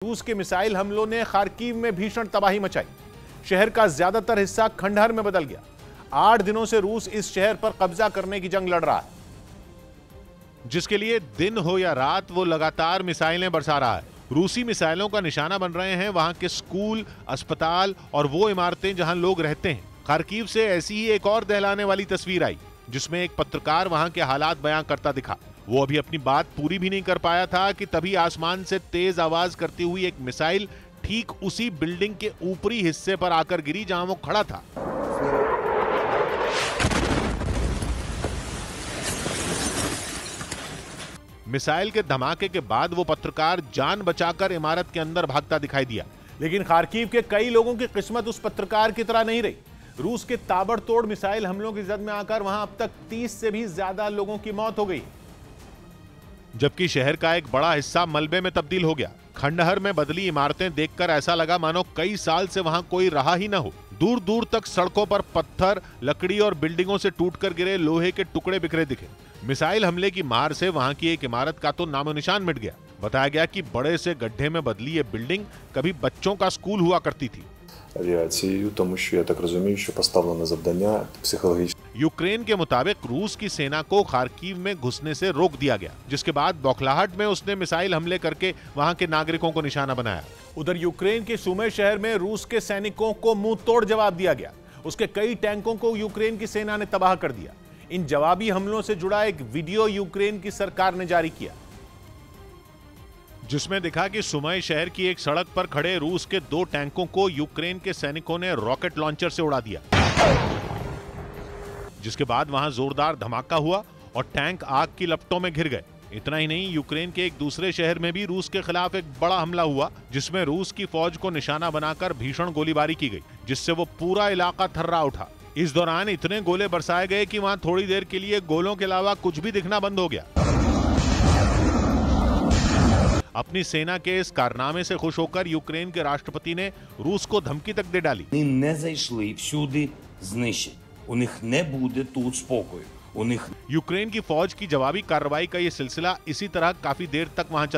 रूस के मिसाइल हमलों ने खार्किव में भीषण तबाही मचाई। शहर का ज्यादातर हिस्सा खंडहर में बदल गया। 8 दिनों से रूस इस शहर पर कब्जा करने की जंग लड़ रहा है, जिसके लिए दिन हो या रात वो लगातार मिसाइलें बरसा रहा है। रूसी मिसाइलों का निशाना बन रहे हैं वहां के स्कूल, अस्पताल और वो इमारतें जहां लोग रहते हैं। खार्किव से ऐसी ही एक और दहलाने वाली तस्वीर आई, जिसमें एक पत्रकार वहां के हालात बयां करता दिखा। वो अभी अपनी बात पूरी भी नहीं कर पाया था कि तभी आसमान से तेज आवाज करती हुई एक मिसाइल ठीक उसी बिल्डिंग के ऊपरी हिस्से पर आकर गिरी जहां वो खड़ा था। मिसाइल के धमाके के बाद वो पत्रकार जान बचाकर इमारत के अंदर भागता दिखाई दिया। लेकिन खार्किव के कई लोगों की किस्मत उस पत्रकार की तरह नहीं रही। रूस के ताबड़तोड़ मिसाइल हमलों की जद में आकर वहां अब तक 30 से भी ज्यादा लोगों की मौत हो गई, जबकि शहर का एक बड़ा हिस्सा मलबे में तब्दील हो गया। खंडहर में बदली इमारतें देखकर ऐसा लगा मानो कई साल से वहां कोई रहा ही न हो। दूर दूर तक सड़कों पर पत्थर, लकड़ी और बिल्डिंगों से टूटकर गिरे लोहे के टुकड़े बिखरे दिखे। मिसाइल हमले की मार से वहां की एक इमारत का तो नामो निशान मिट गया। बताया गया कि बड़े से गड्ढे में बदली ये बिल्डिंग कभी बच्चों का स्कूल हुआ करती थी। यूक्रेन के मुताबिक रूस की सेना को खार्किव में घुसने से रोक दिया गया, जिसके बाद बौखलाहट में उसने मिसाइल हमले करके वहां के नागरिकों को निशाना बनाया। उधर यूक्रेन के सुमे शहर में रूस के सैनिकों को मुंह तोड़ जवाब दिया गया। उसके कई टैंकों को यूक्रेन की सेना ने तबाह कर दिया। इन जवाबी हमलों से जुड़ा एक वीडियो यूक्रेन की सरकार ने जारी किया, जिसमें दिखा कि सुमय शहर की एक सड़क पर खड़े रूस के 2 टैंकों को यूक्रेन के सैनिकों ने रॉकेट लॉन्चर से उड़ा दिया, जिसके बाद वहां जोरदार धमाका हुआ और टैंक आग की लपटों में घिर गए। इतना ही नहीं, यूक्रेन के एक दूसरे शहर में भी रूस के खिलाफ एक बड़ा हमला हुआ, जिसमें रूस की फौज को निशाना बनाकर भीषण गोलीबारी की गई, जिससे वो पूरा इलाका थर्रा उठा। इस दौरान इतने गोले बरसाए गए कि वहां थोड़ी देर के लिए गोलों के अलावा कुछ भी दिखना बंद हो गया। अपनी सेना के इस कारनामे से खुश होकर यूक्रेन के राष्ट्रपति ने रूस को धमकी तक दे डाली। यूक्रेन की फौज की जवाबी कार्रवाई का ये सिलसिला इसी तरह काफी देर तक वहां चलता